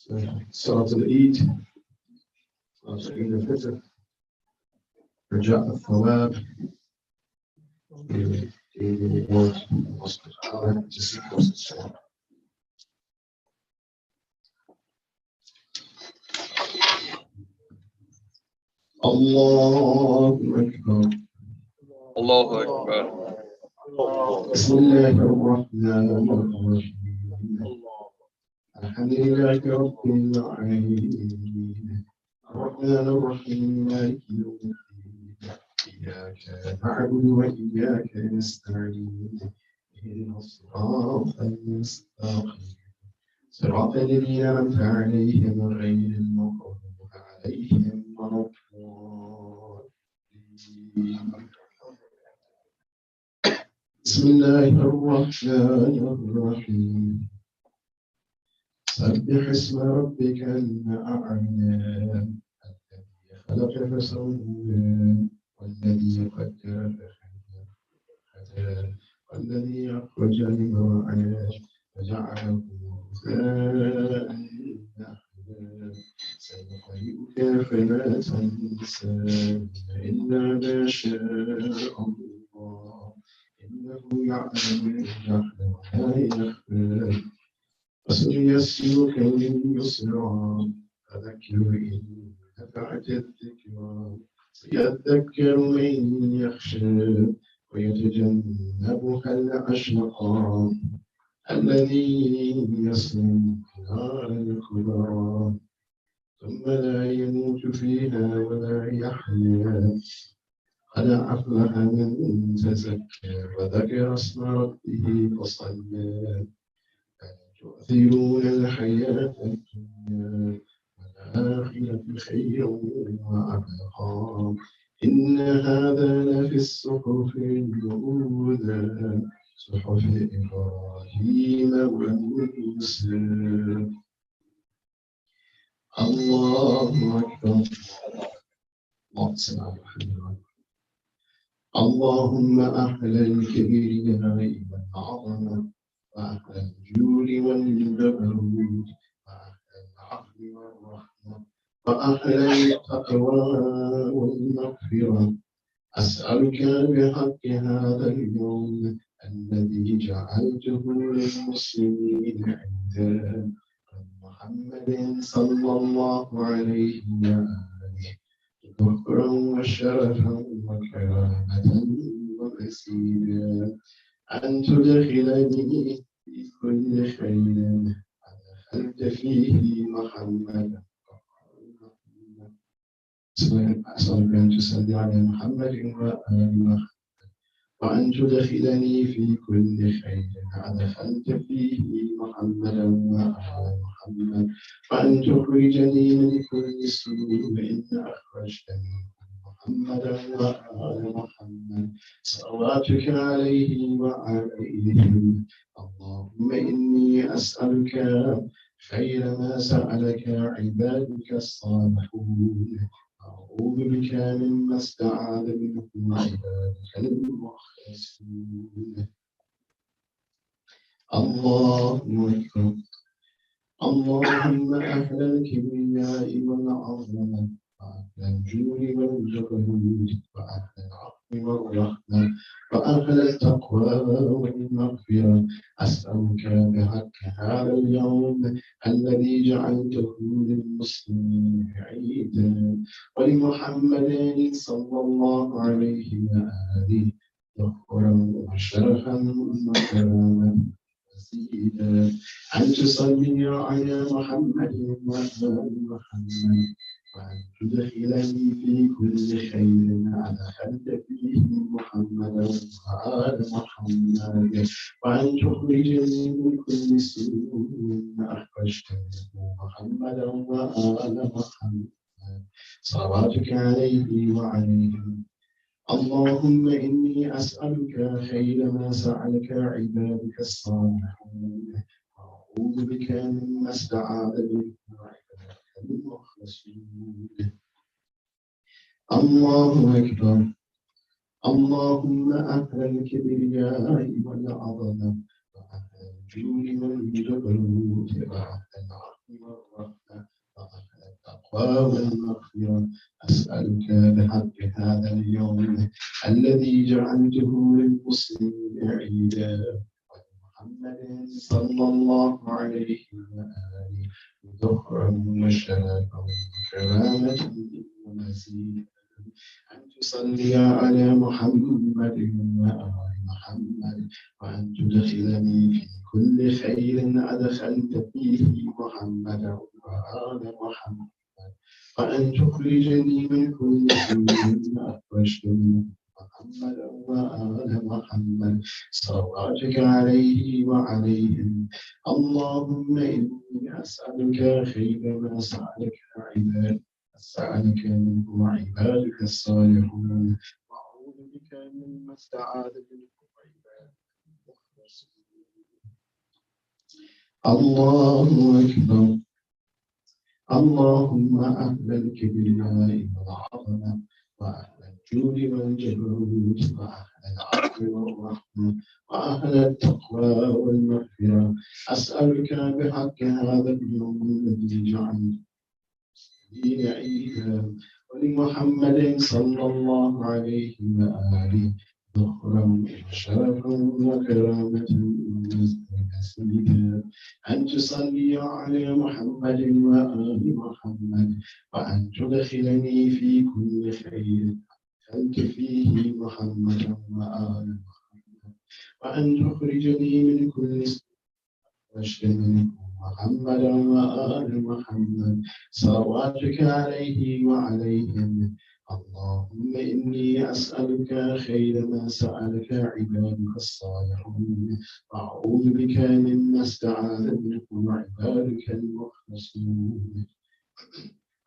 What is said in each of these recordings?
صلاة العيد، صلاة عيد الفطر، رجاء الثواب في reward hospitality to seek us. الله أكبر. الله أكبر. بسم الله الرحمن الرحيم. الحمد لله رب العالمين الرحمن الرحيم مالك يوم الدين إياك نعبد وإياك نستعين اهدنا الصراط المستقيم صراط الذين أنعمت عليهم غير المغضوب عليهم ولا الضالين. بسم الله الرحمن الرحيم سبح اسم ربك الأعلى الذي خلق فسوى والذي قدر فهدى والذي أخرج المرعى فجعله غثاء نحوا سنقرئك فلا تنسى إلا ما شاء الله إنه يعلم الجهل ولا يخفى وسنيسرك لليسرى فذكر إن نفعت الذكرى سيذكر من يخشى ويتجنبها الأشقى الذي يصلى النار الكبرى ثم لا يموت فيها ولا يحيا قد أفلح من تزكى وذكر اسم ربه فصلى تؤثرون الحياة الدنيا والآخرة خير وأبقى إن هذا لفي الصحف الأولى صحف إبراهيم وموسى. الله أكبر. اللهم أحلى الكبرياء والعظمة وأحلى الجود والجبروت وأحلى العفو والرحمة وأحلى التقوى والمغفرة أسألك بحق هذا اليوم الذي جعلته للمسلمين عيدا محمد صلى الله عليه وآله ذكرا وشرفا وكرامة ومسيدا أن تدخلني في كل خير أدخلت فيه محمدا أسألك أن تصلي على محمد وآل محمد وأن تدخلني في كل خير أدخلت فيه محمدا وآل محمد وأن تخرجني من كل سوء إن أخرجتني محمدا وآل محمد صلواتك عليه وعليهم. اللهم إني أسألك خير ما سألك عبادك الصالحون أعوذ بك مما استعاذ منه عبادك المخلصون. الله أكبر. اللهم أهل الكبرياء والعظمة وأهل الجود والجبروت وأهل العفو والرحمة وأهل التقوى والمغفرة أسألك بحق هذا اليوم الذي جعلته للمسلمين عيدا ولمحمد صلى الله عليه وآله ذكرا وشرفا وكراما مزيدا أن تصلي على محمد وآل محمد وأن تدخلني في كل خير أدخلت فيه محمدا وآل محمد وأن تخرجني من كل سوء أخرجتني محمدا وآل محمد صلواتك عليه وعليهم. اللهم إني أسألك خير ما سألك عبادك الصالحون وأعوذ بك مما استعاذ بك عبادك المخلصون. الله أكبر. اللهم أهل الكبرياء والعظمة وأهل الجود والجبروت وأهل العفو والرحمة والمغفرة أسألك بحق هذا اليوم الذي جعلته للمسلمين عيدا محمد صلى الله عليه وآله ذكرا وشرفا وكرامة ومزيدا أن تصلي على محمد وآل محمد وأن تدخلني في كل خير أدخلت فيه محمدا وآل محمد وأن تخرجني من كل سوء أخرجت منه محمدا وآل محمد صلواتك عليه وعليهم اللهم إني أسألك خير ما سألك عبادك أسألك منه عبادك الصالحون وأعوذ بك مما استعاذ منه عبادك المخلصون الله أكبر اللهم أهل الكبرياء والعظمة وأهل الجود والجبروت وأهل العفو والرحمة وأهل التقوى والمغفرة أسألك بحق هذا اليوم الذي جعلته عيدا ولمحمد صلى الله عليه وآله ذخرا وشرفا وكرامة وسيدا أن تصلي على محمد وآل محمد وأن تدخلني في كل خير دخلت فيه محمدا وآل محمد وأن تخرجني من كل واشتمل محمدا وآل محمد صلواتك عليه وعليهم اللهم إني أسألك خير ما سألك عبادك الصالحون وأعوذ بك مما استعاذ منه عبادك المخلصون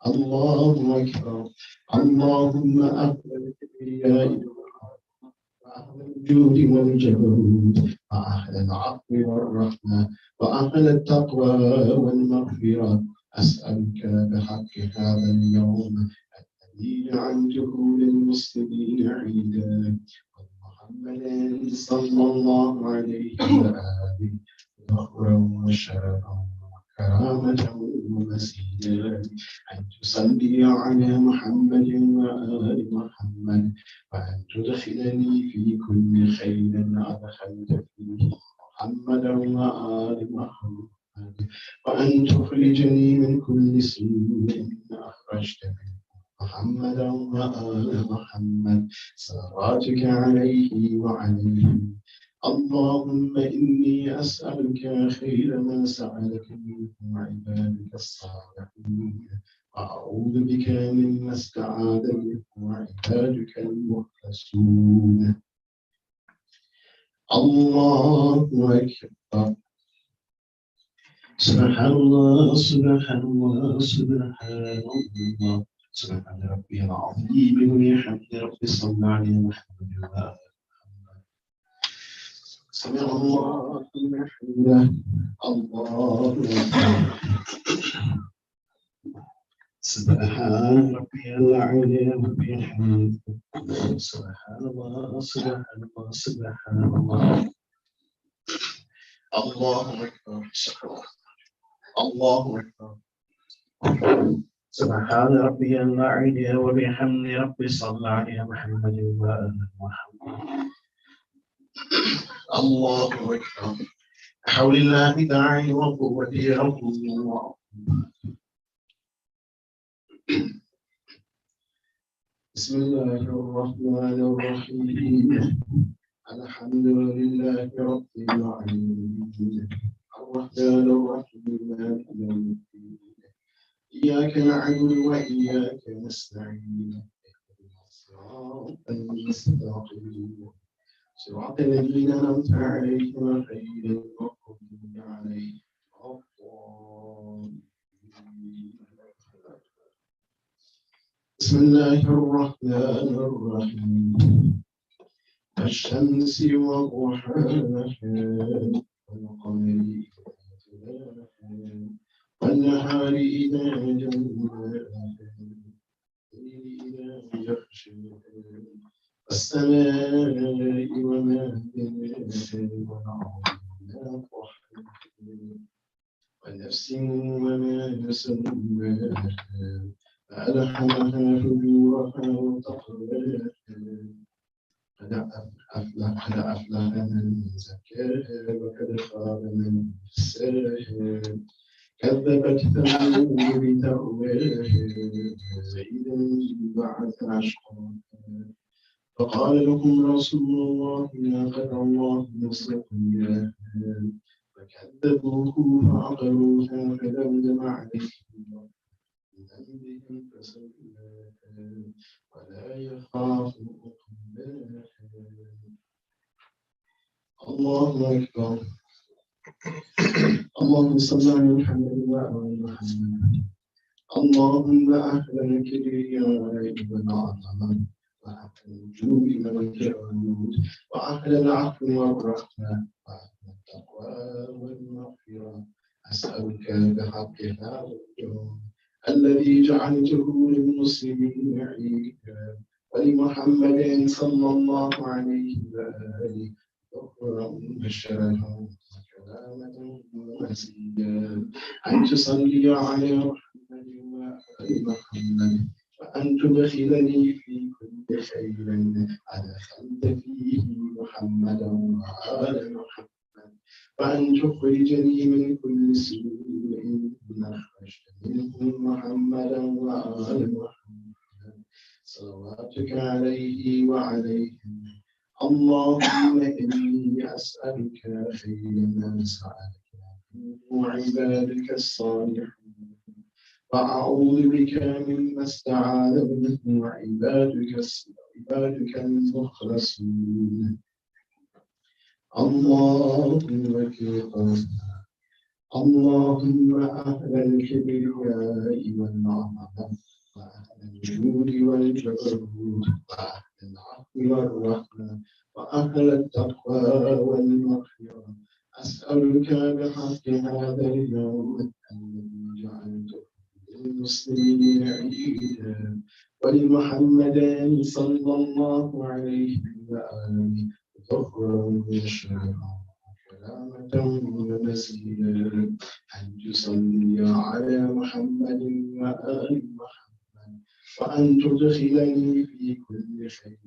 الله أكبر اللهم أهل الكبرياء وأهل الجود والجبروت وأهل العفو والرحمة وأهل التقوى والمغفرة أسألك بحق هذا اليوم الذي جعلته للمسلمين عيدا محمد صلى الله عليه وآله ذخرا وشرفا وكرامة ومسيدا أن تصلي على محمد وآل محمد وأن تدخلني في كل خير أدخلت فيه محمدا وآل محمد وأن تخرجني من كل سوء أخرجت منه محمدا وآل محمد صلواتك عليه وعليهم اللهم إني أسألك خير ما سألك منه عبادك الصالحون وأعوذ بك مما استعاذ منه عبادك المخلصون الله أكبر سبحان الله سبحان الله سبحان الله سبحان ربي العظيم وبحمد ربي صلى على محمد وآله سمع الله لمن حمده الله أكبر سبحان ربي العلي وبحمده سبحان الله سبحان الله سبحان الله الله أكبر الله أكبر سبحان ربي الأعلى وبحمد ربي صلى على محمد وآل محمد الله أكبر حول الله تعالى وقوته الله بسم الله الرحمن الرحيم الحمد لله رب العالمين الرحمن الرحيم مالك يوم الدين إياك نعبد وإياك نستعين صراط المستقيم صراط الذين أنعمت عليهم غير المغضوب عليهم بسم الله الرحمن الرحيم الشمس وضحاها والقمر إذا تلاها والنهار إذا جلاها إذا يغشاها والسماء وما بناها والأرض وما طحاها ونفس وما سواها فألهمها فجورها وتقواها قد أفلح من زكاها وقد خاب من دساها كذبت ثمود بتقواها إذا بعث أشقاها فقال لهم رسول الله ناقة الله وسقياها فكذبوه فعقروها فدمدم عليهم بذنبهم فسواها ولا يخاف عقباها. الله أكبر. اللهم صل على محمد وآل محمد. اللهم أهل الكبرياء والعظمة وأهل الجود والجبروت وأهل العفو والرحمة وأهل التقوى والمغفرة أسألك بحق هذا اليوم الذي جعلته للمسلمين عيدا ولمحمد صلى الله عليه وآله ذكرا وشرفا وكرامة ومزيدا أن تصلي على محمد وآل محمد وأن تدخلني في كل خير أدخلت فيه محمدا وآل محمد وأن تخرجني من كل سوء أخرجت منه محمدا وآل محمد صلواتك عليه وعليهم. اللهم إني أسألك خير ما سألك منه عبادك الصالحون وأعوذ بك مما استعاذ منه عبادك المخلصون. اللهم أهل الكبرياء والعظمة وأهل الجود والجبروت وأهل العفو والرحمة وأهل التقوى والمغفرة أسألك بحق هذا اليوم الذي جعلته للمسلمين عيدا ولمحمد صلى الله عليه وآله ذكرا وشرفا وكرامة ومزيدا أن تصلي على محمد وآل محمد وأن تدخلني في كل خير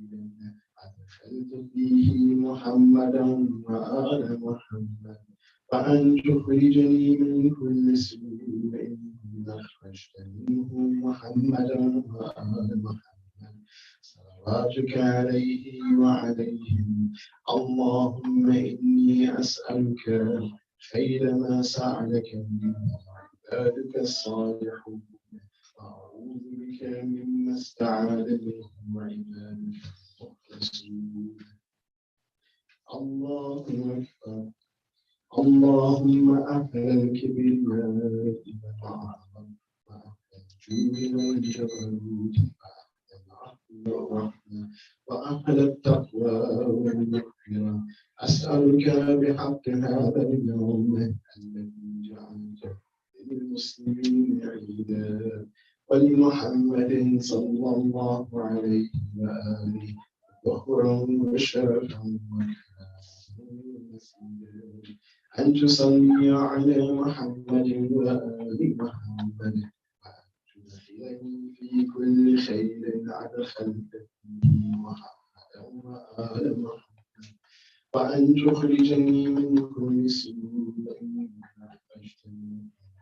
أدخلت فيه محمدا وآل محمد وأن تخرجني من كل سوء أخرجت منه محمدا وآل محمد صلواتك عليه وعليهم. اللهم إني أسألك خير ما سألك منه عبادك الصالحون وأعوذ بك مما استعاذ منه عبادك المخلصون. الله أكبر. اللهم أهل الكبرياء والعظمة وأهل الجود والجبروت وأهل العفو والرحمة وأهل التقوى والمغفرة أسألك بحق هذا اليوم الذي جعلته للمسلمين عيدا ولمحمد صلى الله عليه وآله ذكرا وشرفا وكرامة أن تصلي على محمد وآل محمد وأن تدخلني في كل خير أدخلت فيه محمدا وآل محمد وأن تخرجني من كل سوء أخرجت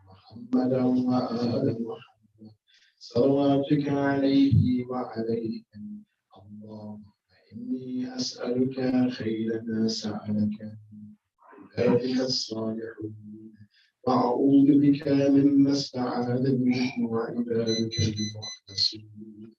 محمدا وآل محمد صلواتك عليه وعليهم. اللهم إني أسألك خير ما سألك عبادك الصالحون وأعوذ بك مما استعاذ منه عبادك المخلصون.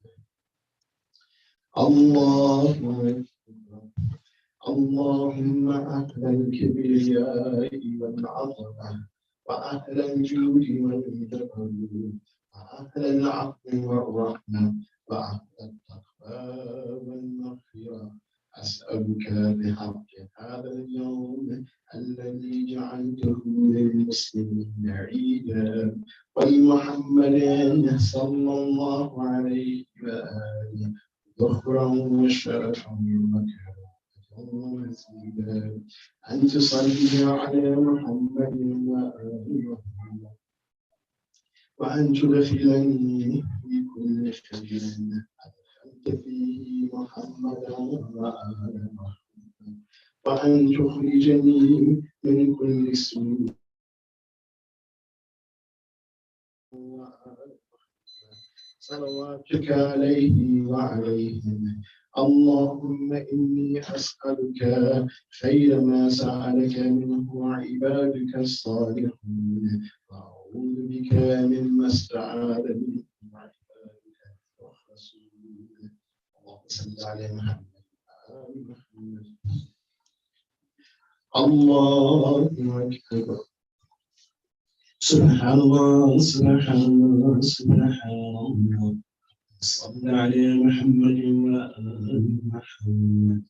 اللهم أهل الكبرياء والعظمة وأهل الجود والجبروت وأهل العفو والرحمة وأهل التقوى والمغفرة أسألك بحق هذا اليوم الذي جعلته للمسلمين عيدا ولمحمد صلى الله عليه وآله ذكرا وشرفا وكرامة ومزيدا أن تصلي على محمد وآله وأن تدخلني في كل خير أدخلت فيه محمدا وآل محمد وأن تخرجني من كل سوء صلواتك عليه وعليهم. اللهم إني أسألك خير ما سألك منه عبادك الصالحون وأعوذ بك مما استعاذ منه عبادك الرسول. اللهم صل على محمد وآل محمد. الله أكبر. سبحان الله سبحان الله سبحان الله. صل على محمد وآل محمد.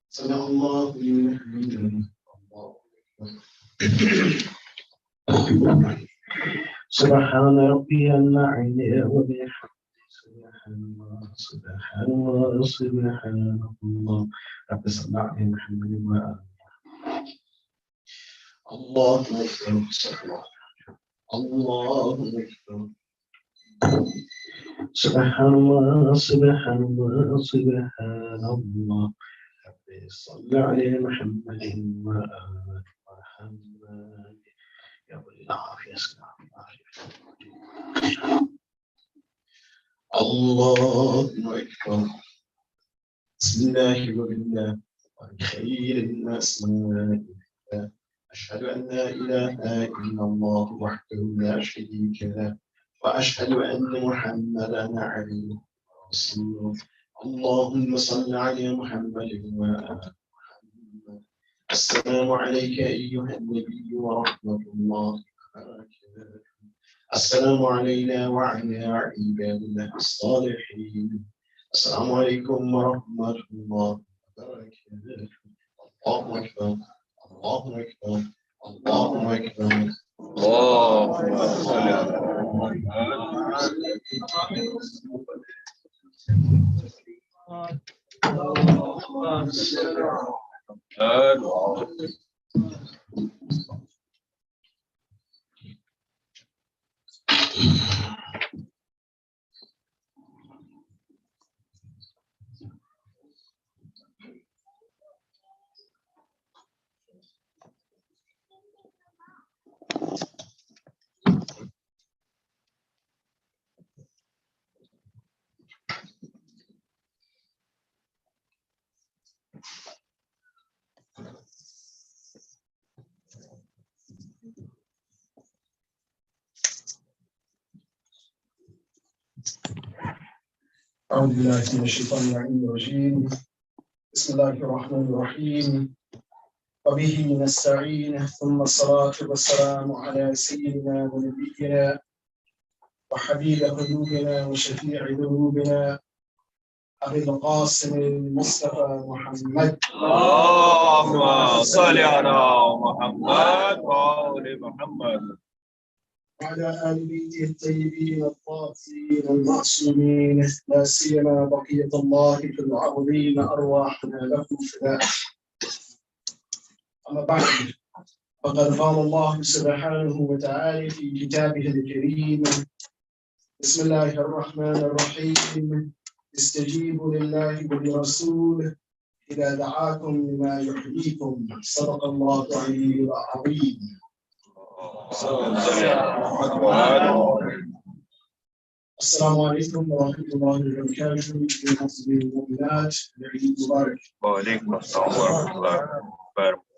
صلى الله عليه وسلم. سبحان ربي الأعلى وبحمده. سبحان الله سبحان الله سبحان الله. رب صل على محمد وآل محمد. الله أكبر. الله أكبر. سبحان الله سبحان الله سبحان الله. رب صل على محمد وآل محمد. يا ولي العافية اسمع العافية. الله أكبر. بسم الله وبالله وبخير الأسماء. أشهد أن لا إله إلا الله وحده لا شريك له وأشهد أن محمدا عبده ورسوله. اللهم صل على محمد وآل محمد. السلام عليك أيها النبي ورحمة الله وبركاته. السلام علينا وعلى عباد الله الصالحين. السلام عليكم ورحمة الله وبركاته. الله أكبر. الله أكبر. الله أكبر. اللهم صل على أعوذ بالله من الشيطان الرجيم. بسم الله الرحمن الرحيم. وبه نستعين ثم الصلاة والسلام على سيدنا ونبينا وحبيب قلوبنا وشفيع ذنوبنا أبي القاسم المصطفى محمد. اللهم صل على محمد وآل محمد وعلى آل بيته الطيبين الطاهرين المعصومين لا سيما بقية الله في الأرضين أرواحنا لكم فداء. أما بعد فقد قال الله سبحانه وتعالى في كتابه الكريم. بسم الله الرحمن الرحيم. استجيبوا لله ولرسوله إذا دعاكم لما يحييكم. صدق الله العلي العظيم. السلام عليكم ورحمة الله وبركاته. المسلمين والمؤمنات العيد مبارك. وعليكم السلام ورحمة الله وبركاته.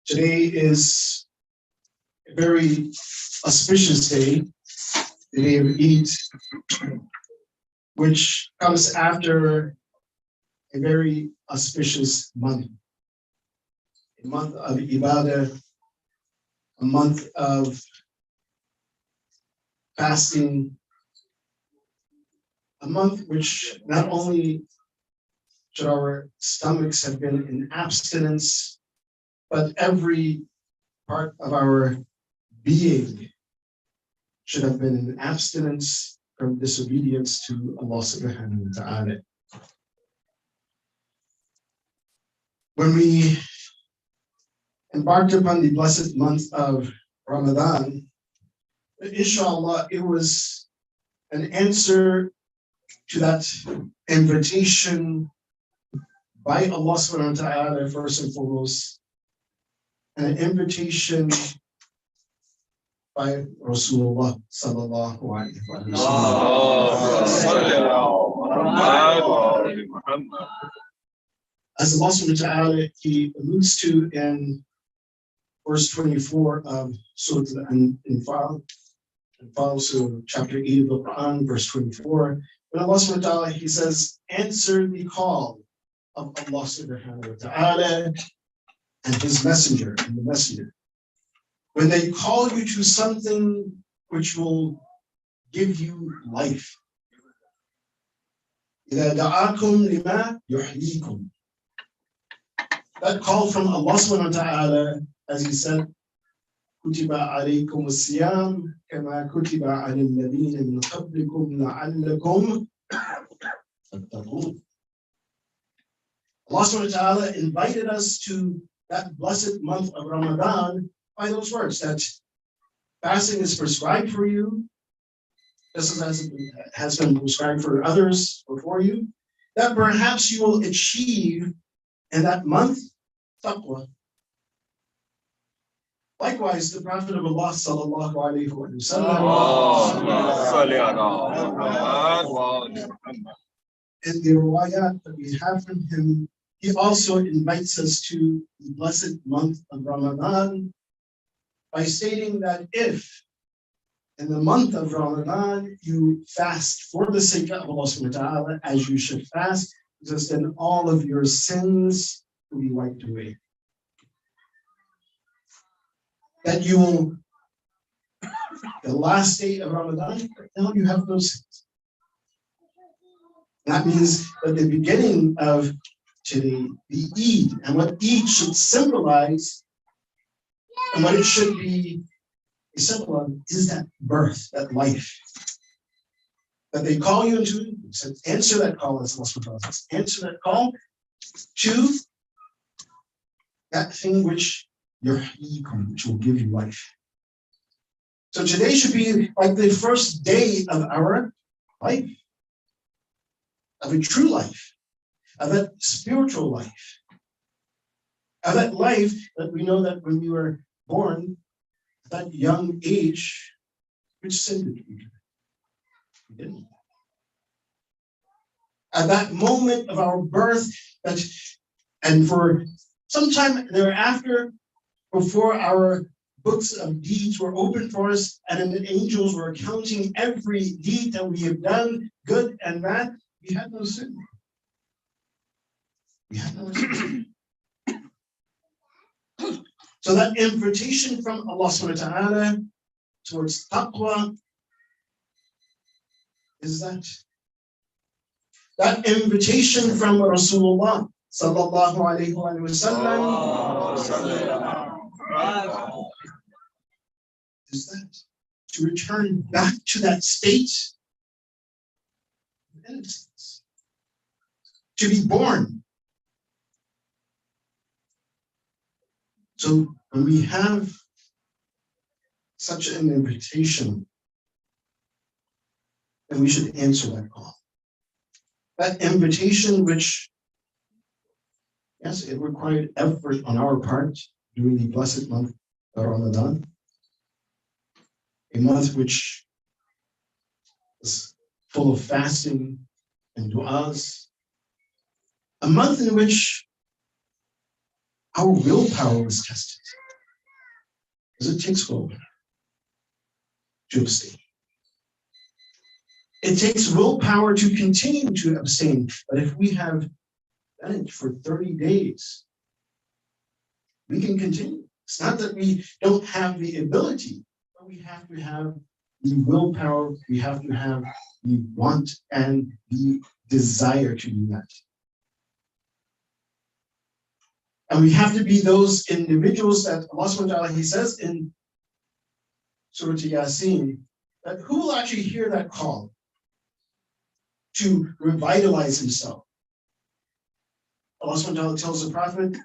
Today is a very auspicious day, the day of Eid, which comes after a very auspicious month, a month of Ibadah, a month of fasting, a month which not only should our stomachs have been in abstinence, but every part of our being should have been in abstinence from disobedience to Allah subhanahu wa ta'ala. when we embarked upon the blessed month of Ramadan, inshallah, it was an answer to that invitation by Allah subhanahu wa ta'ala, first and foremost, and an invitation by Rasulullah sallallahu alaihi wasallam. As Allah subhanahu wa ta'ala, He alludes to in verse 24 of Surah Al-Anfal, so chapter 8 of the Quran, verse 24, when Allah subhanahu wa ta'ala, He says, answer the call of Allah subhanahu wa ta'ala and His messenger and the messenger. When they call you to something which will give you life. إِذَا دَعَاكُمْ لِمَا يُحْيِيكُمْ. That call from Allah subhanahu wa ta'ala, as He said, كُتِبَ عَلَيْكُمُ الصِّيَامُ كَمَا كُتِبَ عَلَى الَّذِينَ مِنْ قَبْلِكُمْ لَعَلَّكُمْ تَتَّقُونَ. Allah subhanahu wa ta'ala invited us to that blessed month of Ramadan by those words that fasting is prescribed for you, just as it has been prescribed for others before you, that perhaps you will achieve in that month taqwa. Likewise, the Prophet of Allah sallallahu alaihi wasallam, in the riwayat that we have from him, he also invites us to the blessed month of Ramadan by stating that if in the month of Ramadan you fast for the sake of Allah subhanahu wa ta'ala, as you should fast, because then all of your sins will be wiped away. That you will, the last day of Ramadan, now you have no sins. That means that the beginning of today, the Eid, and what Eid should symbolize, and what it should be a symbol of, is that birth, that life. That they call you into, so answer that call, as Allah says, answer that call to that thing which will give you life. So today should be like the first day of our life, of a true life, of that spiritual life, of that life that we know that when we were born, at that young age, which sin did we do? We didn't. At that moment of our birth, and for some time thereafter, before our books of deeds were open for us, and the angels were counting every deed that we have done, good and bad, we had no sin. We had no sin. So that invitation from Allah subhanahu wa ta'ala towards taqwa is that invitation from Rasulullah sallallahu alayhi wa sallam is that to return back to that state of innocence, to be born. So when we have such an invitation, then we should answer that call. That invitation, which, yes, it required effort on our part during the blessed month of Ramadan, a month which is full of fasting and du'as, a month in which our willpower was tested, because it takes willpower to abstain. It takes willpower to continue to abstain, but if we have done it for 30 days, we can continue. It's not that we don't have the ability, but we have to have the willpower, we have to have the want and the desire to do that. And we have to be those individuals that Allah subhanahu wa ta'ala, He says in Surah Yasin, that who will actually hear that call to revitalize himself. Allah subhanahu wa ta'ala tells the Prophet,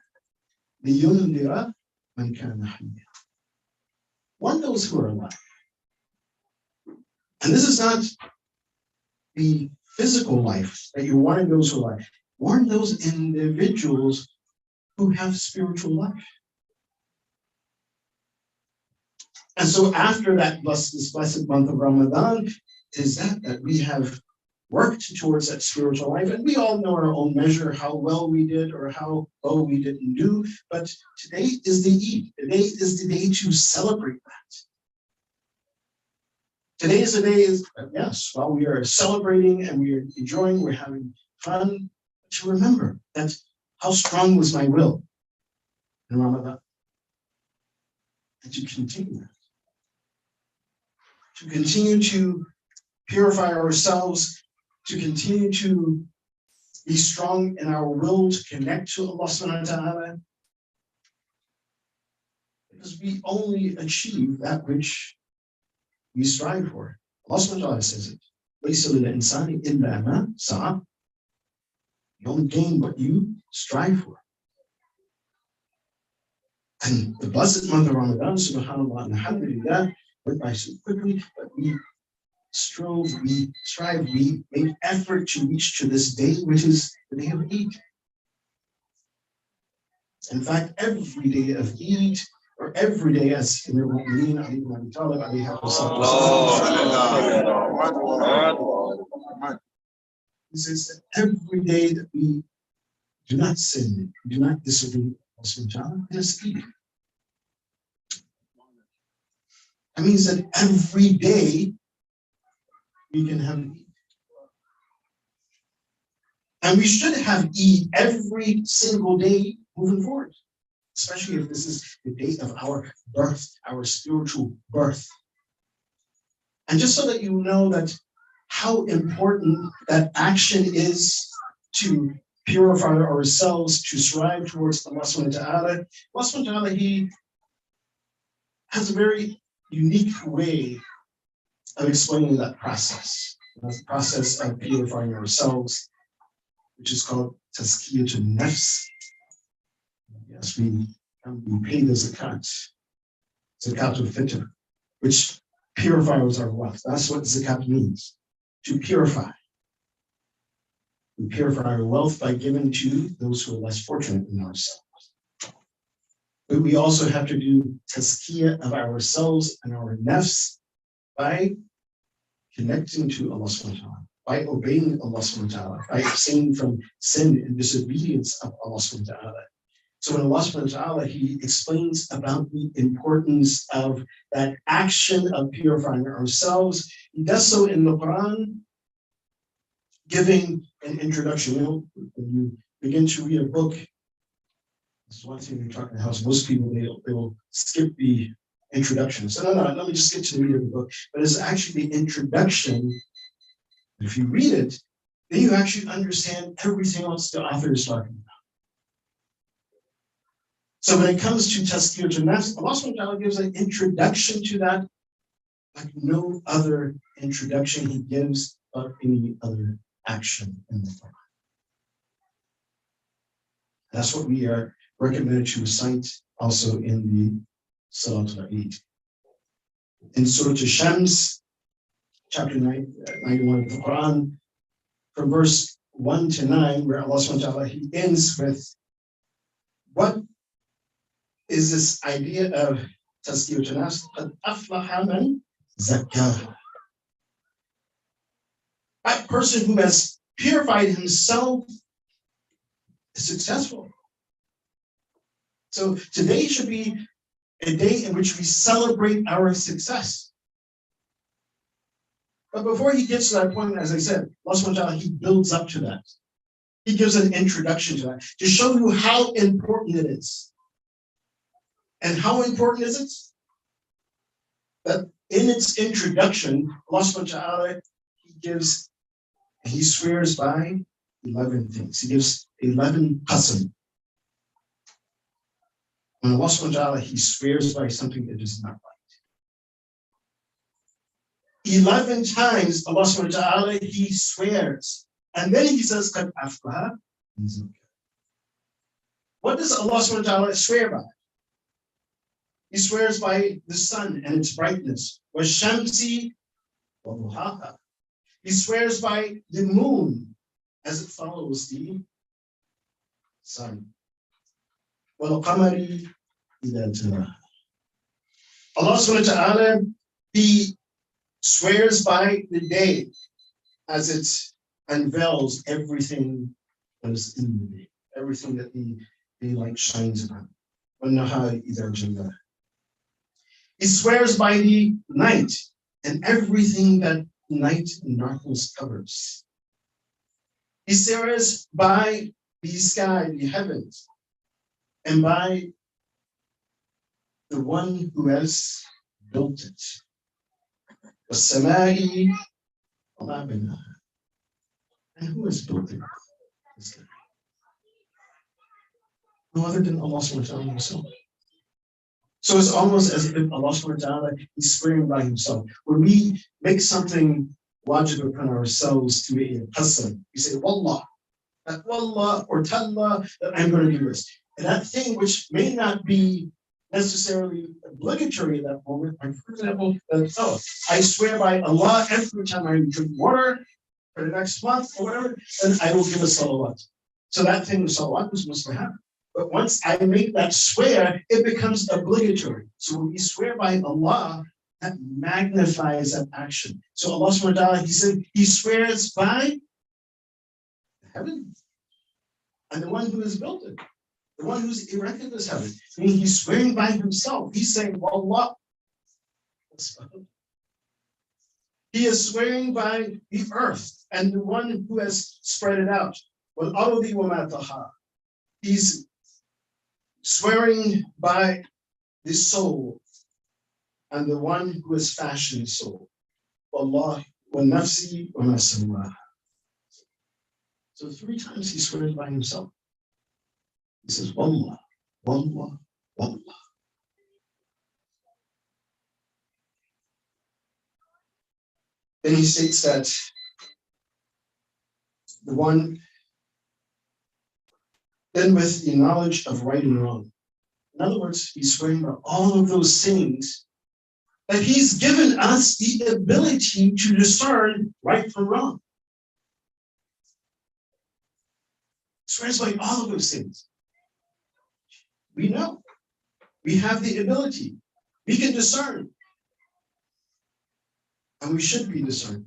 لِيُنْذِرَ مَنْ كَانَ حَيًّا. Warn those who are alive. And this is not the physical life that you're warning those who are alive. Warn those individuals who have spiritual life. And so after this blessed month of Ramadan, is that we have worked towards that spiritual life. And we all know our own measure, how well we did or how well we didn't do. But today is the Eid. Today is the day to celebrate that. Today is the day, yes, while we are celebrating and we are enjoying, we're having fun, to remember that how strong was my will in Ramadan. And to continue that. To continue to purify ourselves, to continue to be strong in our will to connect to Allah subhanahu wa ta'ala. Because we only achieve that which we strive for. Allah subhanahu wa ta'ala says it. لَيْسَ لِلْإِنسَانِ إِلَّا مَا سَعَى. You only gain what you strive for. And the blessed month of Ramadan, subhanAllah and alhamdulillah, went by so quickly, but we strove, we strive, we made effort to reach to this day, which is the day of Eid. In fact, every day of Eid, or every day, as Amir al-Mu'mineen Ali ibn Abi Talib alayhi he says that every day that we do not sin, we do not disobey Allah, it is Eid. That means that every day we can have Eid. And we should have Eid every single day moving forward, especially if this is the day of our birth, our spiritual birth. And just so that you know that how important that action is to purify ourselves, to strive towards Allah subhanahu wa ta'ala. Allah subhanahu wa ta'ala, He has a very unique way of explaining that process. That's the process of purifying ourselves, which is called tazkiyatun nafs. Yes, we pay the zakat of Fitr, which purifies our wealth. That's what zakat means, to purify. We purify our wealth by giving to those who are less fortunate than ourselves. But we also have to do tazkiyah of ourselves and our nafs by connecting to Allah subhanahu wa ta'ala, by obeying Allah subhanahu wa ta'ala, by abstaining from sin and disobedience of Allah subhanahu wa ta'ala. So when Allah subhanahu wa ta'ala, He explains about the importance of that action of purifying ourselves, He does so in the Quran, giving an introduction. You know, when you begin to read a book, this is one thing we talk in the house, most people, they will skip the introduction. So no, let me just get to the read of the book. But it's actually the introduction. If you read it, then you actually understand everything else the author is talking about. So when it comes to tazkiyatun nafs, Allah subhanahu wa ta'ala gives an introduction to that like no other introduction He gives of any other action in the Quran. That's what we are recommended to recite also in the Salat al-Eid. In Surah Al-Shams, chapter 91 of the Quran, from verse 1 to 9, where Allah subhanahu wa ta'ala, He ends with, what is this idea of tazkiyatun nafs? قَدْ أَفْلَحَ مَنْ زَكَّاهَا. That person who has purified himself is successful. So today should be a day in which we celebrate our success. But before He gets to that point, as I said, Allah subhanahu wa ta'ala, He builds up to that. He gives an introduction to that to show you how important it is. And how important is it? That in its introduction, Allah subhanahu wa ta'ala, He swears by 11 things. He gives 11 qasam. When Allah subhanahu wa ta'ala, He swears by something that is not right. 11 times Allah subhanahu wa ta'ala, He swears. And then He says, قَدْ أَفْلَحَ مَنْ زَكَّاهَا. What does Allah subhanahu wa ta'ala swear by? He swears by the sun and its brightness. وَالشَّمْسِ وَضُحَاهَا. He swears by the moon as it follows the sun. وَالْقَمَرِ إِذَا تَلَاهَا. Allah subhanahu wa ta'ala, He swears by the day as it unveils everything that is in the day, everything that the daylight shines upon. وَالنَّهَارِ إِذَا جَلَّاهَا. He swears by the night and everything that night and darkness covers. He swears by the sky, the heavens, and by the one who has built it. وَالسَّمَاءِ وَمَا بَنَاهَا. And who has built it? The sky. No other than Allah subhanahu wa ta'ala himself. So it's almost as if Allah subhanahu wa ta'ala is swearing by himself. When we make something wajib upon ourselves to make a qasam, we say, Wallah, that Wallah or Tallah, that I'm going to do this. And that thing which may not be necessarily obligatory at that moment, like for example, I swear by Allah, every time I drink water for the next month or whatever, then I will give a salawat. So that thing of salawat was supposed to happen. But once I make that swear, it becomes obligatory. So when we swear by Allah, that magnifies that action. So Allah subhanahu wa ta'ala, He said, He swears by heaven and the one who has built it, the one who's erected this heaven. I mean, He's swearing by Himself. He's saying, Wallah. He is swearing by the earth and the one who has spread it out. وَالْأَرْضِ وَمَا طَحَاهَا. He's swearing by the soul and the one who has fashioned the soul. Wallah wa nafsi wa ma sawaha. So 3 times he swears by himself. He says, Wallah, Wallah, Wallah. Then he states that the one, then with the knowledge of right and wrong. In other words, he's swearing by all of those things that he's given us the ability to discern right from wrong. Swears by all of those things. We know. We have the ability. We can discern. And we should be discerned.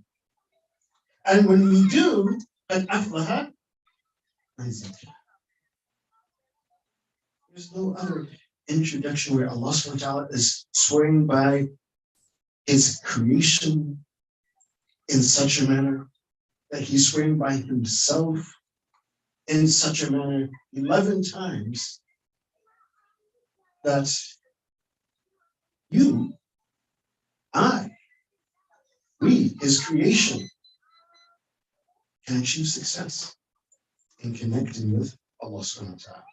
And when we do, قَدْ أَفْلَحَ مَنْ زَكَّاهَا. There's no other introduction where Allah subhanahu wa ta'ala is swearing by His creation in such a manner that He's swearing by Himself in such a manner 11 times that you, I, we, His creation, can achieve success in connecting with Allah subhanahu wa ta'ala.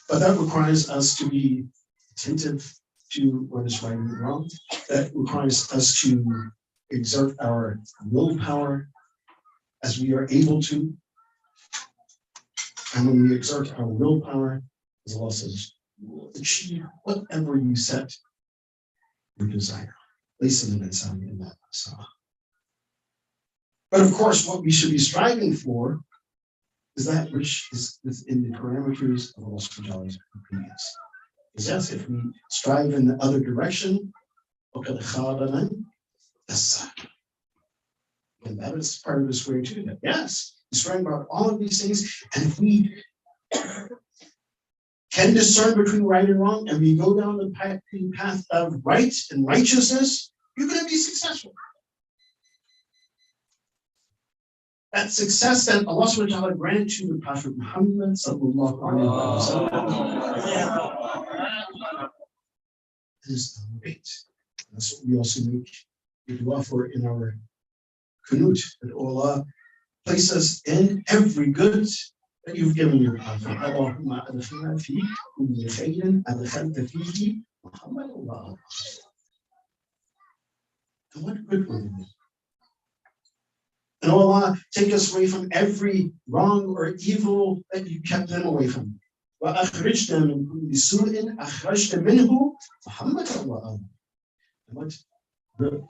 But that requires us to be attentive to what is right and wrong. That requires us to exert our willpower as we are able to. And when we exert our willpower, as Allah says, you will achieve whatever you set your desire. Listen to that. But of course, what we should be striving for is that which is within the parameters of Allah subhanahu wa ta'ala's obedience. Because yes, if we strive in the other direction, and that is part of this way too. That yes, he's striving about all of these things, and if we can discern between right and wrong, and we go down the path of right and righteousness, you're going to be successful. That success that Allah subhanahu wa ta'ala granted to the Prophet Muhammad sallallahu alaihi wasallam is great. That's what we also make the dua for in our kunut, that Allah place us in every good that you've given your Prophet. Allahumma adkhilna fi kulli khayrin adkhalta fihi Muhammad Allah. And what good will it be? And oh Allah, take us away from every wrong or evil that you kept them away from. وَأَخْرِجْنَا مِنْ كُلِّ سُوءٍ أَخْرَجْتَ مِنْهُ مُحَمَّدًا وَآلَهُ. And what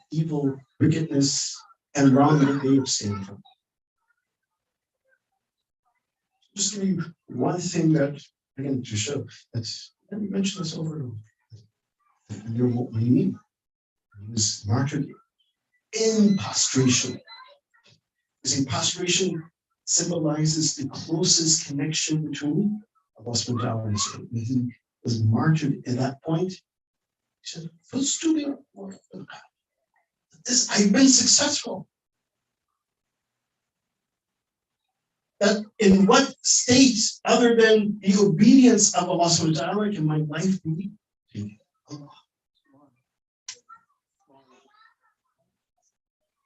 evil, wickedness, and wrong that they abstain from. Just give you one thing that, again, to show that, and we mentioned this over and over. Amir al-Mu'mineen, he was martyred in prostration. You see, prostration symbolizes the closest connection between Allah subhanahu wa ta'ala and his soul. When he was martyred at that point, he said, this, I've been successful. That in what state other than the obedience of Allah subhanahu wa ta'ala can my life be taken? Allah.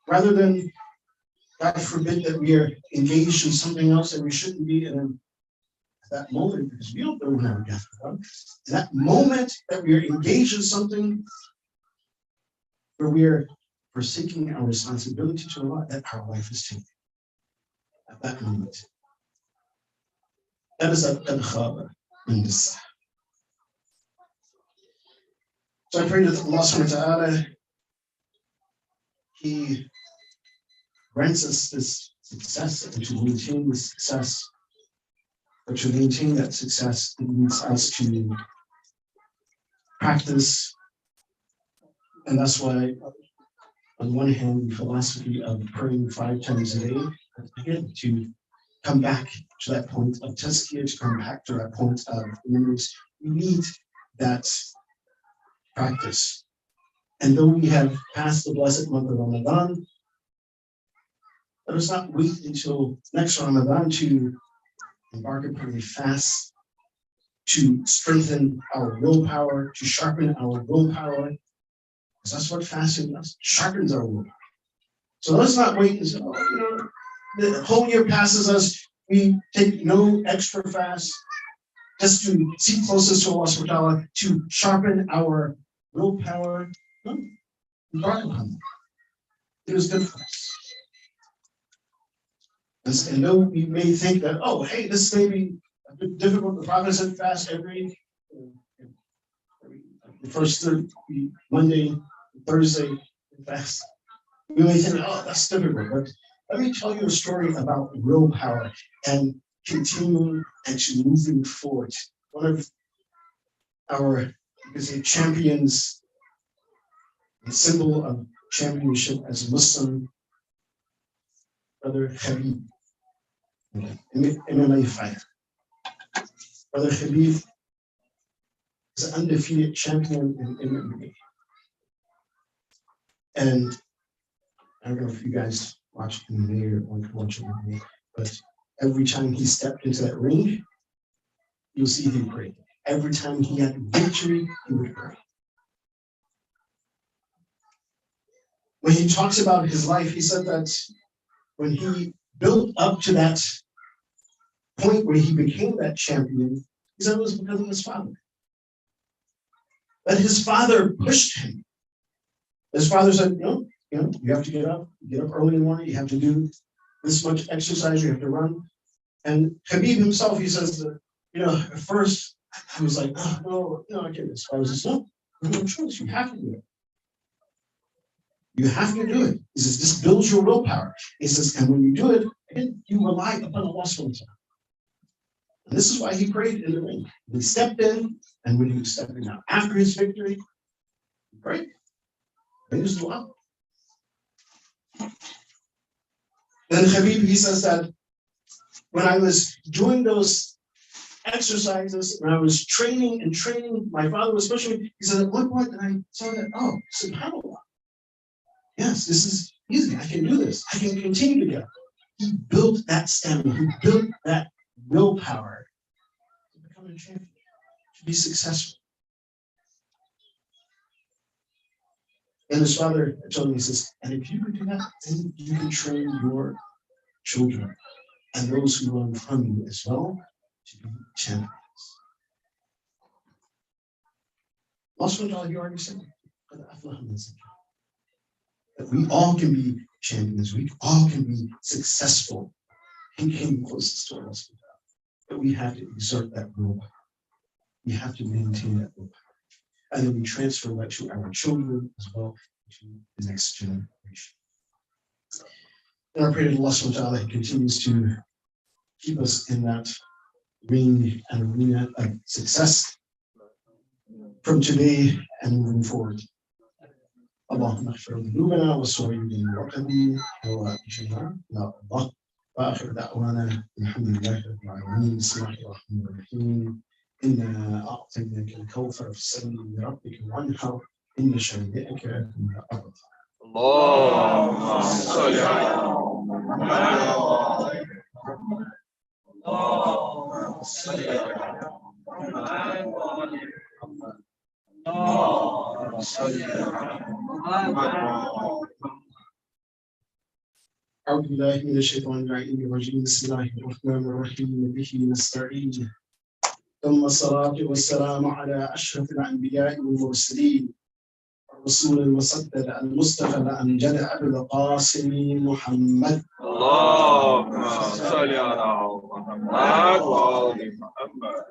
Rather than, God forbid, that we are engaged in something else that we shouldn't be in at that moment, because we don't know when our death will come. In that moment that we are engaged in something where we are forsaking our responsibility to Allah, that our life is taken. At that moment. That is al-khaba in this. So I pray that Allah subhanahu wa ta'ala, He grants us this success, and to maintain this success, but to maintain that success, it needs us to practice. And that's why, on one hand, the philosophy of praying 5 times a day, again, to come back to that point of tazkiyah, to come back to that point of remembrance, we need that practice. And though we have passed the blessed month of Ramadan, let us not wait until next Ramadan to embark upon a fast, to strengthen our willpower, to sharpen our willpower, because that's what fasting does, sharpens our willpower. So let's not wait and say, the whole year passes us, we take no extra fast, just to seek closest to Allah subhanahu wa ta'ala, to sharpen our willpower. No, embark upon it. It is good for us. And though we may think that, oh, hey, this may be a bit difficult, the Prophet said fast every the first Monday, Thursday, fast. We may think, oh, that's difficult, but let me tell you a story about willpower and continuing and to moving forward. One of our, you could say, champions, the symbol of championship as a Muslim, Brother Khabib, MMA fighter. Brother Khabib is an undefeated champion in MMA. And I don't know if you guys watch MMA or want to watch MMA, but every time he stepped into that ring, you'll see him pray. Every time he had victory, he would pray. When he talks about his life, he said that when he built up to that point where he became that champion, he said it was because of his father. That his father pushed him. His father said, you have to get up early in the morning, you have to do this much exercise, you have to run. And Khabib himself, he says that, at first I was like, oh, no, I can't. His father says, no choice, you have to do it. You have to do it. He says, this builds your willpower. He says, and when you do it, again, you rely upon Allah subhanahu wa ta'ala. And this is why he prayed in the ring. He stepped in, and when he was stepping out after his victory, he prayed. Made his dua. Then Khabib, he says that when I was doing those exercises, when I was training, my father was pushing me, he said at one point, and I saw that, oh, subhanAllah. Yes, this is easy. I can do this. I can continue to go. He built that stamina. He built that willpower to become a champion, to be successful. And his father told me, he says, and if you could do that, then you can train your children and those who learn from you as well to be champions. Also, you already said that we all can be champions. We all can be successful and came closest to us. But we have to exert that willpower. We have to maintain that willpower. And then we transfer that to our children as well, to the next generation. And I pray that Allah subhanahu wa ta'ala continues to keep us in that ring and arena of success from today and moving forward. اللهم اغفر ذنوبنا وصغيرنا وقديم وجهنا يا الله واخر دعوانا الحمد لله رب العالمين بسم الله الرحمن الرحيم انا اعطيناك الكوثر فصل لربك وانحر ان شانئك هو الابتر. اللهم صل على محمد. اللهم صل على محمد. اللهم صل على محمد. أعوذ بالله من الشيطان الرجيم بسم الله الرحمن الرحيم به نستعين ثم الصلاة والسلام على أشرف الأنبياء والمرسلين الرسول المصدق المصطفى الأمجد أبي القاسم محمد. اللهم صل على محمد وآل محمد.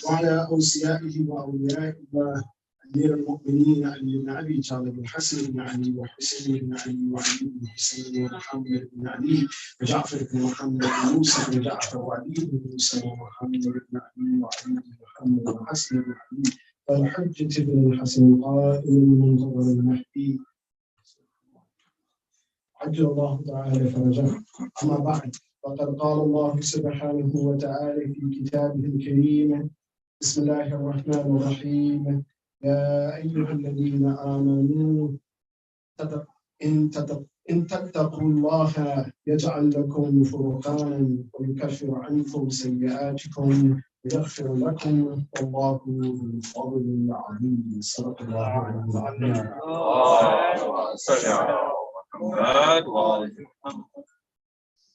وعلى أوصيائه وأوليائه أمير المؤمنين علي بن أبي طالب الحسن بن علي وحسين بن علي وعلي بن حسين ومحمد بن علي وجعفر بن محمد ويوسف بن جعفر وعلي بن موسى ومحمد بن علي وعلي بن محمد وحسن بن علي والحجة بن الحسن قائم المنتظر المهدي عجل الله تعالى فرجه. أما بعد فقد قال الله سبحانه وتعالى في كتابه الكريم بسم الله الرحمن الرحيم يا أيها الذين آمنوا إن تتقوا الله يجعل لكم فرقانا ويكفر عنكم سيئاتكم ويغفر لكم والله ذو الفضل العظيم. صدق الله العظيم. اللهم صل على محمد وآل محمد.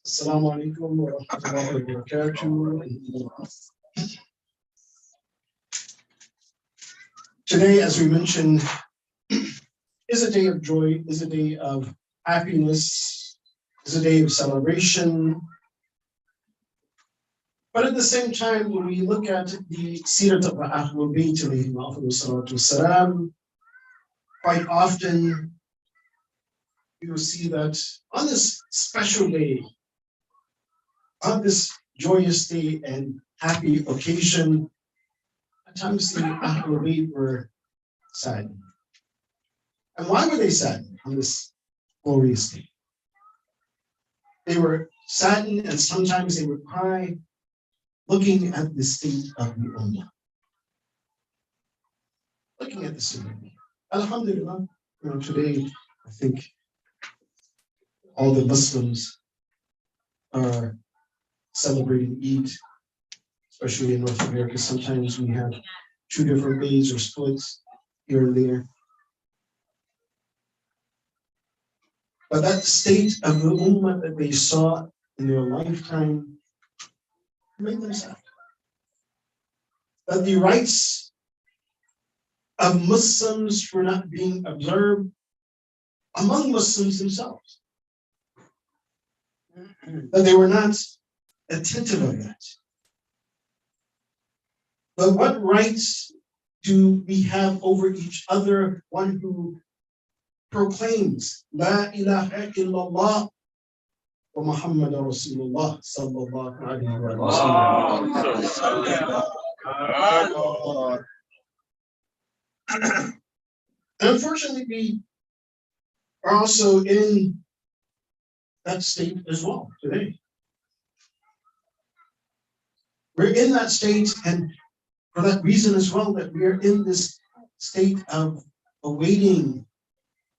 السلام عليكم ورحمة الله وبركاته. Today, as we mentioned, is a day of joy, is a day of happiness, is a day of celebration. But at the same time, when we look at the Sirat of Ahlul Bayt alayhim salatu wassalam, quite often you will see that on this special day, on this joyous day and happy occasion, at times the Ahlul Bayt were saddened. And why were they saddened on this glorious day? They were saddened and sometimes they would cry, looking at the state of the Ummah. Looking at the state of the Ummah. Alhamdulillah, today I think all the Muslims are celebrating Eid, especially in North America. Sometimes we have two different days or splits here and there. But that state of the Ummah that they saw in their lifetime made them sad. That the rights of Muslims were not being observed among Muslims themselves. That they were not attentive of that. But what rights do we have over each other? One who proclaims La ilaha illallah wa Muhammad Rasulullah sallallahu alayhi wa sallam. Unfortunately, we are also in that state as well today. We're in that state, and for that reason as well, that we are in this state of awaiting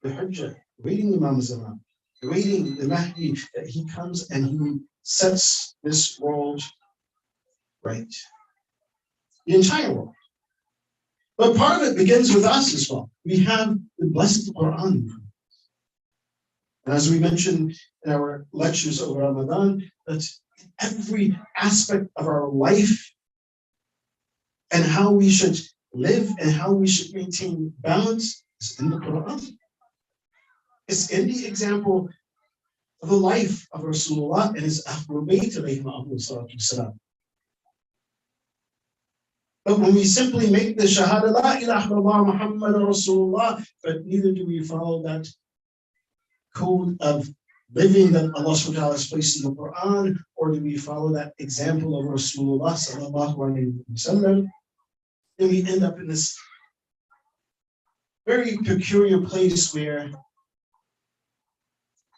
the Hujjah, awaiting Imam Zaman, awaiting the Mahdi, that he comes and he sets this world right. The entire world. But part of it begins with us as well. We have the blessed Quran. And as we mentioned in our lectures over Ramadan, that every aspect of our life and how we should live and how we should maintain balance is in the Quran. It's in the example of the life of Rasulullah and his Ahlul Bayt alayhim salatu wasalam. But when we simply make the Shahada, La ilaha illallah Muhammad Rasulullah, but neither do we follow that code of living that Allah subhanahu wa ta'ala has placed in the Quran, or do we follow that example of Rasulullah sallallahu alayhi wa sallam, then we end up in this very peculiar place where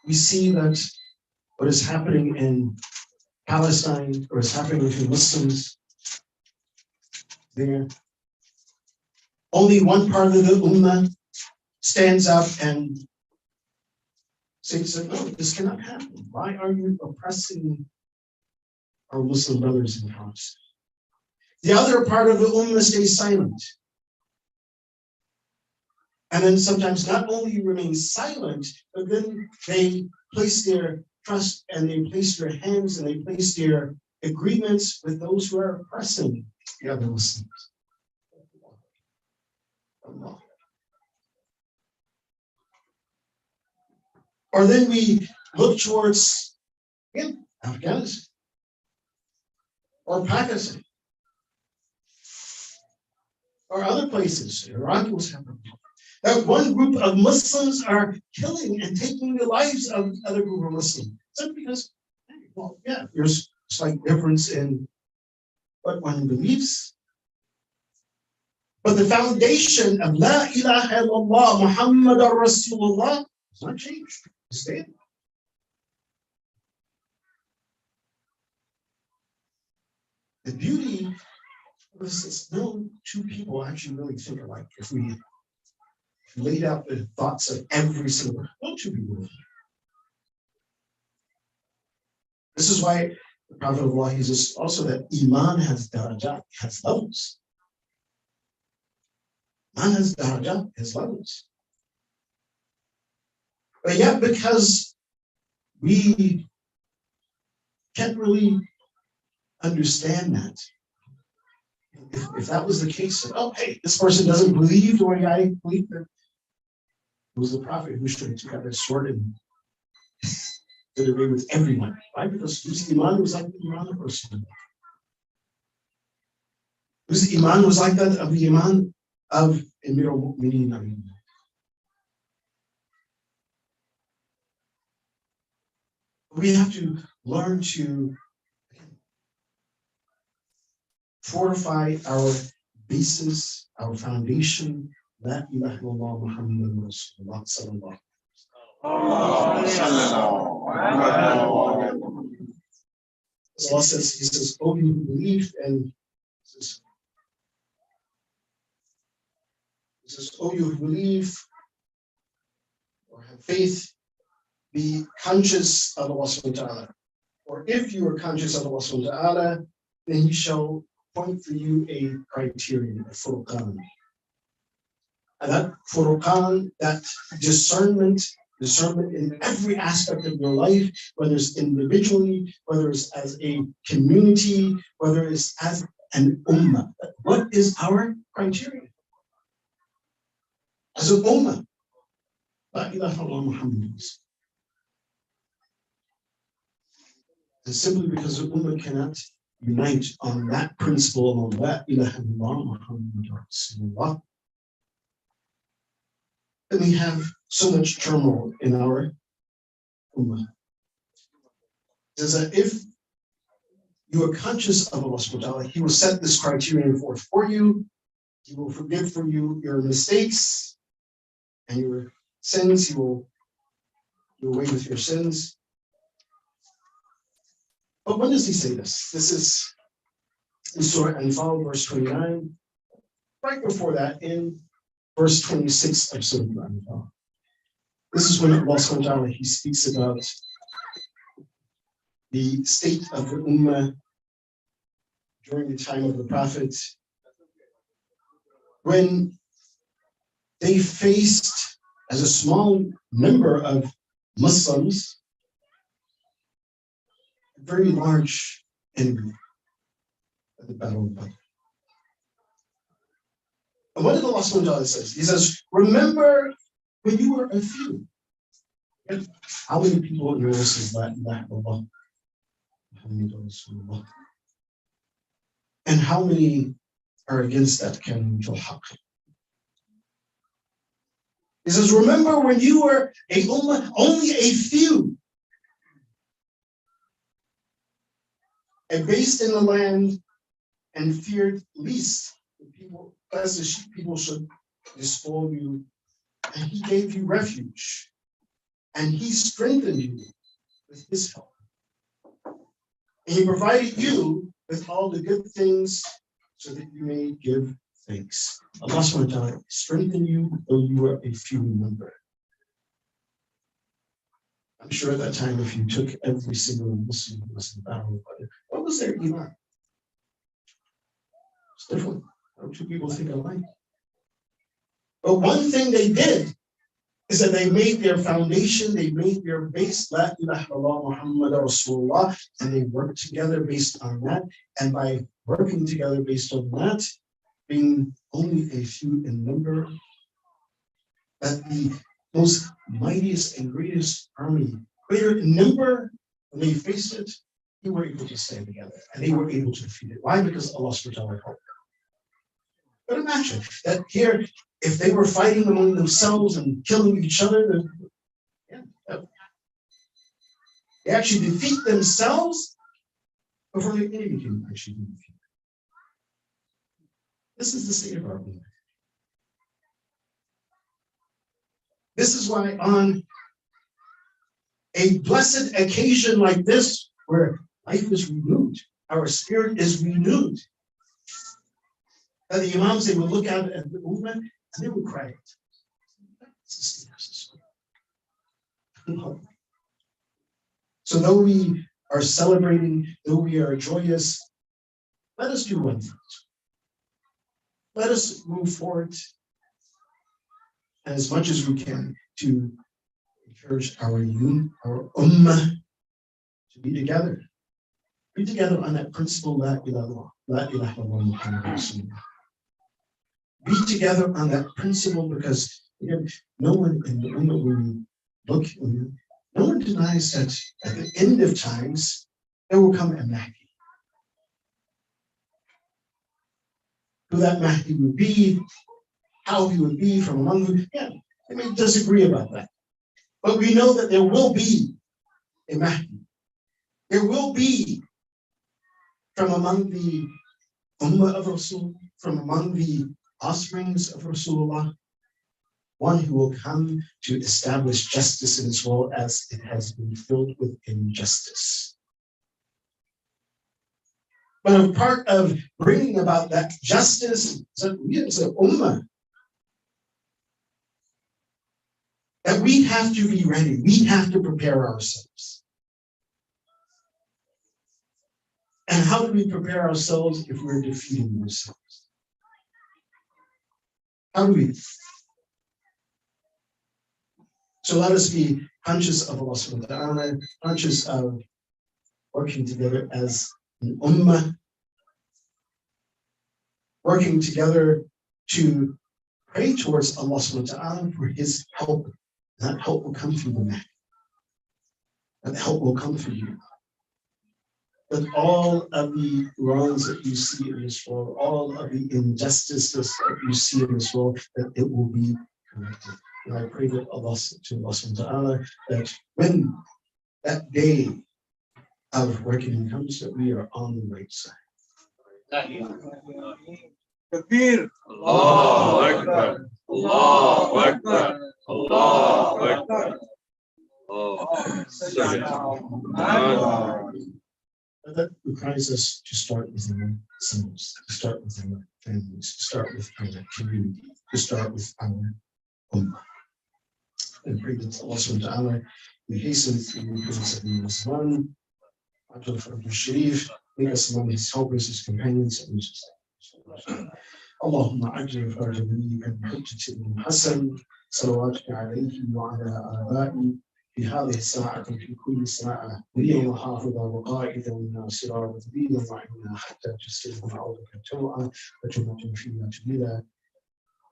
we see that what is happening in Palestine, or is happening with the Muslims there, only one part of the Ummah stands up and says, no, this cannot happen. Why are you oppressing our Muslim brothers in Palestine? The other part of the Ummah stays silent. And then sometimes not only remain silent, but then they place their trust and they place their hands and they place their agreements with those who are oppressing the other Muslims. Or then we look towards Afghanistan or Pakistan or other places. Iraq was happening. That one group of Muslims are killing and taking the lives of other group of Muslims. Simply because, well, yeah, there's a slight difference in what one believes. But the foundation of La ilaha illallah Muhammadur Rasulullah has not changed. It's there. The beauty of this is no two people actually really think alike. If we laid out the thoughts of every single, no two people. This is why the Prophet of Allah, he says also that Iman has darajat, has levels. Iman has darajat, has levels. But yet, because we can't really understand that, if that was the case, oh, hey, this person doesn't believe the way I believe, that it was the Prophet who should have took out his sword and did away with everyone. Why? Because whose Iman was like the Iman of Rasulullah. Whose Iman was like that of the Iman of Amir al-Mu'mineen. We have to learn to fortify our basis, our foundation. La ilaha illallah Muhammadur Rasulullah sallallahu alaihi wasallam. Allah says, he says, oh, you who believe, and he says, oh, you who believe or have faith, be conscious of Allah subhanahu wa ta'ala. Or if you are conscious of Allah subhanahu wa ta'ala, then he shall point for you a criterion, a furqan. And that furqan, that discernment in every aspect of your life, whether it's individually, whether it's as a community, whether it's as an ummah. What is our criterion? As an ummah, La ilaha illallah Muhammad. And simply because the ummah cannot unite on that principle of La ilaha illallah Muhammadur Rasulullah, and we have so much turmoil in our ummah. It says that if you are conscious of Allah subhanahu wa ta'ala, he will set this criterion forth for you. He will forgive for you your mistakes and your sins. He will do away with your sins. But when does he say this? This is in Surah Anfal, verse 29. Right before that, in verse 26 of Surah Anfal. This is when Allah subhanahu wa ta'ala, he speaks about the state of the Ummah during the time of the Prophet, when they faced, as a small number of Muslims, a very large enemy at the Battle of Badr. And what did Allah subhanahu wa ta'ala say? He says, remember when you were a few. How many people in your world say La ilaha illallah Muhammadur Rasulullah? And how many are against that kalimatul haqq? He says, remember when you were a ummah, only a few, and based in the land, and feared least the people, as the people should despoil you, and he gave you refuge, and he strengthened you with his help. And he provided you with all the good things so that you may give thanks. Allah subhanahu wa ta'ala strengthen you though you were a few in number. I'm sure at that time if you took every single Muslim who was in the battle, what was their iman? It's different. Two people think alike. But one thing they did is that they made their foundation, they made their base, La ilaha illallah Muhammadur Rasulullah, and they worked together based on that. And by working together based on that, being only a few in number, that the most mightiest and greatest army, greater in number, when they faced it, they were able to stand together and they were able to defeat it. Why? Because Allah subhanahu wa ta'ala helped them. But imagine that here, if they were fighting among themselves and killing each other, they actually defeat themselves before the enemy can actually be defeated. This is the state of our life. This is why on a blessed occasion like this, where life is renewed, our spirit is renewed, that the Imams, they would look out at the Ummah and they would cry. So though we are celebrating, though we are joyous, let us do one thing. Let us move forward as much as we can to encourage our ummah to be together. Be together on that principle, La ilaha illallah Muhammadur Rasulullah. Be together on that principle because again, no one in the ummah, when you look, no one denies that at the end of times, there will come a Mahdi. Who that Mahdi would be, how he would be from among them, they may disagree about that. But we know that there will be a Mahdi. There will be from among the Ummah of Rasul, from among the offsprings of Rasulullah, one who will come to establish justice in this world as it has been filled with injustice. But a part of bringing about that justice, so we as an Ummah, that we have to be ready, we have to prepare ourselves. And how do we prepare ourselves if we're defeating ourselves? How do we? So let us be conscious of Allah subhanahu wa ta'ala, conscious of working together as an ummah, working together to pray towards Allah subhanahu wa ta'ala for his help. That help will come through the Mahdi. That help will come through you. That all of the wrongs that you see in this world, all of the injustices that you see in this world, that it will be corrected. And I pray that Allah subhanahu wa ta'ala, that when that day of reckoning comes, that we are on the right side. Takbir. Allahu Akbar. Allahu Akbar. Allahu Akbar. That requires us to start with ourselves, to start with our families, to start with our community, to start with our ummah. And pray that Allah subhanahu wa ta'ala we hasten through the presence of the Muslim, Abdul Farad Sharif, make us among his helpers, his companions, and just اللهم عجل فرج نبيك بحجة ابن حسن صلواتك عليه وعلى آبائه في هذه الساعة في كل ساعة وليا وحافظا وقائدا وناصرا وذبيلا وعينا حتى تسلم عودك توعا وجمة فيها جميلا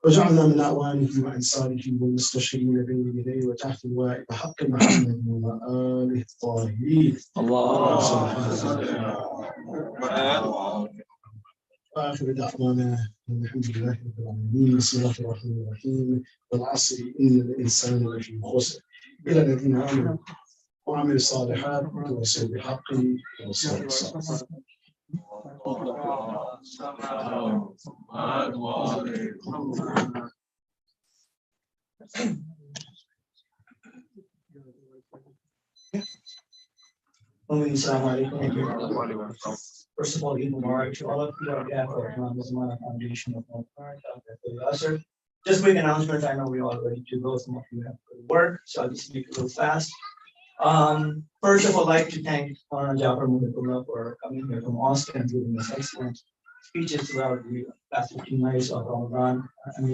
وجعلنا من أعوانه وأنصاره والمستشهدين بين يديه وتحت اللواء بحق محمد وآله الطاهرين. وآخر دعوانا الحمد لله رب العالمين. بسم الله الرحمن الرحيم. والعصر إن الإنسان لفي خسر إلى الذين آمنوا وعملوا الصالحات وتواصوا بالحق وتواصوا بالصبر. First of all, Eid Mubarak to all of you on behalf of Muslim Foundation of North America. Just quick announcement. I know we're all ready to go. Some of you have to work, so I'll just make it real fast. First of all, I'd like to thank Jafar Muhammad for coming here from Austin and giving us excellent speeches throughout the last 15 years of Ramadan.